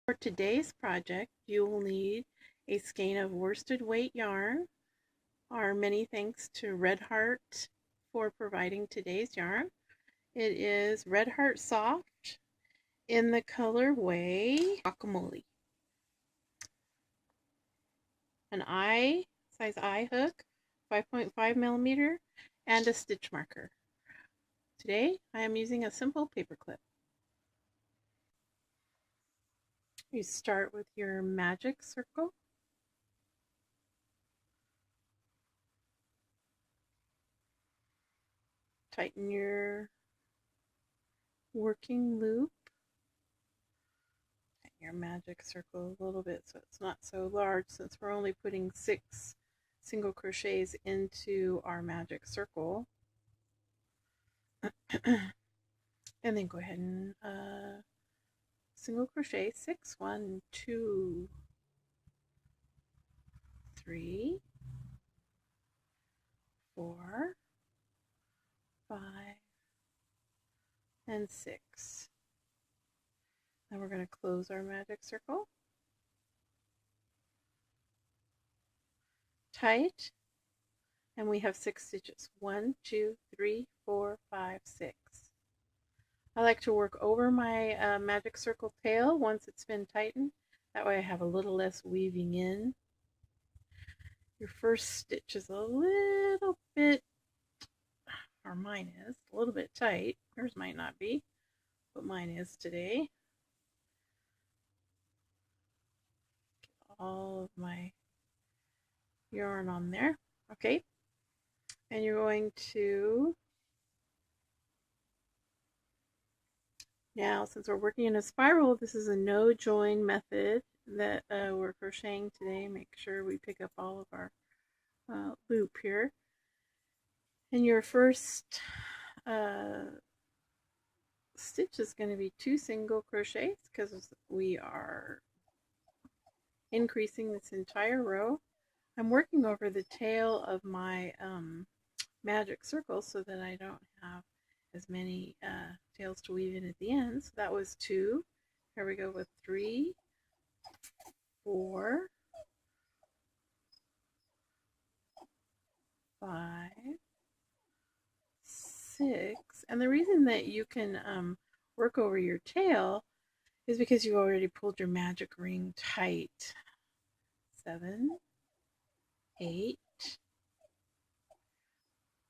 For today's project, you will need a skein of worsted weight yarn. Our many thanks to Red Heart for providing today's yarn. It is Red Heart Soft in the colorway Guacamole. An size I hook, 5.5 millimeter, and a stitch marker. Today I am using a simple paper clip. You start with your magic circle. Tighten your working loop. Tighten your magic circle a little bit so it's not so large, since we're only putting 6 single crochets into our magic circle. And then go ahead and single crochet 6, 1, 2, 3, 4, 5, and 6. Now we're going to close our magic circle tight, and we have 6 stitches. 1, 2, 3, 4, 5, 6. I like to work over my magic circle tail once it's been tightened. That way I have a little less weaving in. Your first stitch is a little bit, or mine is, a little bit tight. Yours might not be, but mine is today. Get all of my yarn on there. Okay, and you're going to, now since we're working in a spiral, this is a no join method that we're crocheting today. Make sure we pick up all of our loop here. And your first stitch is going to be 2 single crochets because we are increasing this entire row. I'm working over the tail of my magic circle so that I don't have as many tails to weave in at the end. So that was 2. Here we go with 3, 4, 5, 6. And the reason that you can work over your tail is because you already pulled your magic ring tight. 7, 8,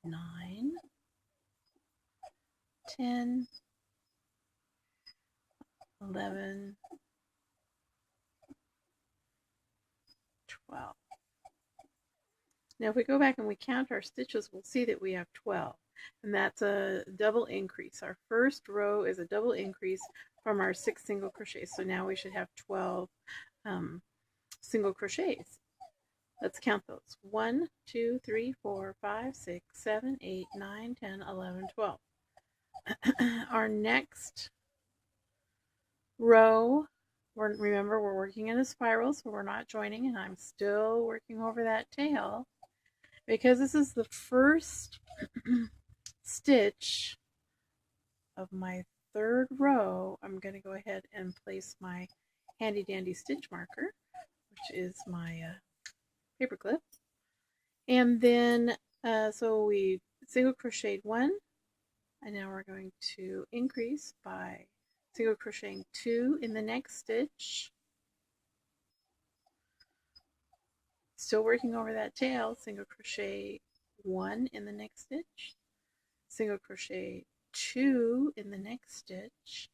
9, 10, 11, 12. Now if we go back and we count our stitches, we'll see that we have 12. And that's a double increase. Our first row is a double increase from our 6 single crochets. So now we should have 12 single crochets. Let's count those. 1, 2, 3, 4, 5, 6, 7, 8, 9, 10, 11, 12. Our next row, remember we're working in a spiral, so we're not joining, and I'm still working over that tail. Because this is the first stitch of my 3rd row, I'm going to go ahead and place my handy dandy stitch marker, which is my paper clip. And then so we single crocheted 1, and now we're going to increase by single crocheting 2 in the next stitch. Still working over that tail, single crochet 1 in the next stitch, single crochet 2 in the next stitch,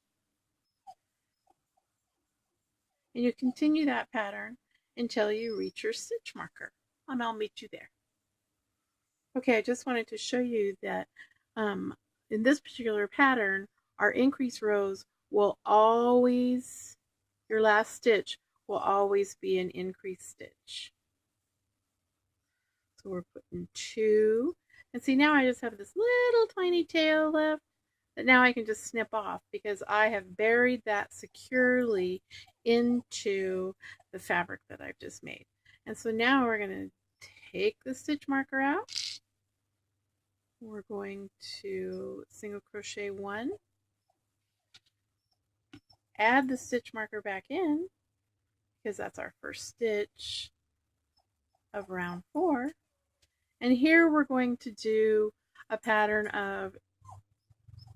and you continue that pattern until you reach your stitch marker, and I'll meet you there. Okay, I just wanted to show you that in this particular pattern, our increase rows will always, your last stitch will always be an increase stitch. So we're putting 2, and see, now I just have this little tiny tail left that now I can just snip off because I have buried that securely into the fabric that I've just made. And so now we're going to take the stitch marker out. We're going to single crochet 1 add the stitch marker back in because that's our first stitch of round 4. And here we're going to do a pattern of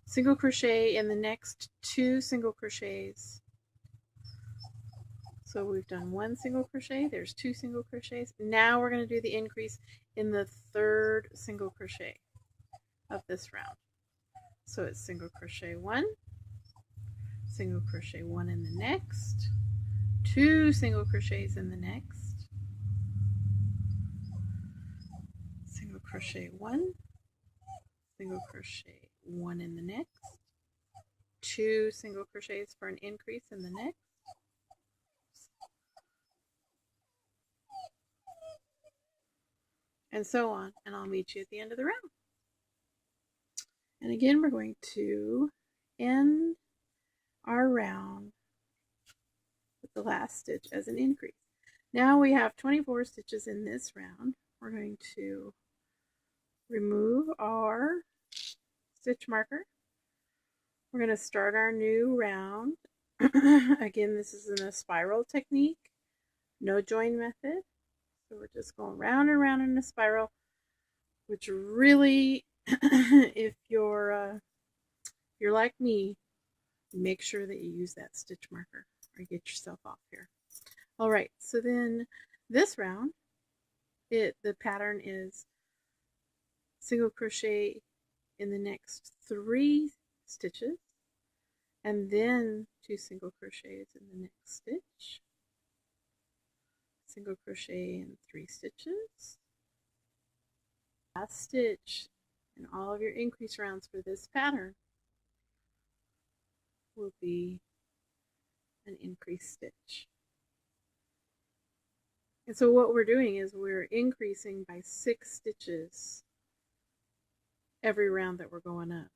single crochet in the next 2 single crochets. So we've done 1 single crochet, there's 2 single crochets. Now we're going to do the increase in the 3rd single crochet of this round. So it's single crochet 1, single crochet 1 in the next, 2 single crochets in the next, single crochet 1, single crochet 1 in the next, 2 single crochets for an increase in the next, and so on, and I'll meet you at the end of the round. And again, we're going to end our round with the last stitch as an increase. Now we have 24 stitches in this round. We're going to remove our stitch marker. We're going to start our new round. Again, this is in a spiral technique, no join method. So we're just going round and round in a spiral, which really, if you're like me, make sure that you use that stitch marker or get yourself off here. All right, so then this round, the pattern is single crochet in the next 3 stitches, and then 2 single crochets in the next stitch, single crochet in 3 stitches. Last stitch in all of your increase rounds for this pattern will be an increase stitch. And so what we're doing is we're increasing by 6 stitches every round that we're going up.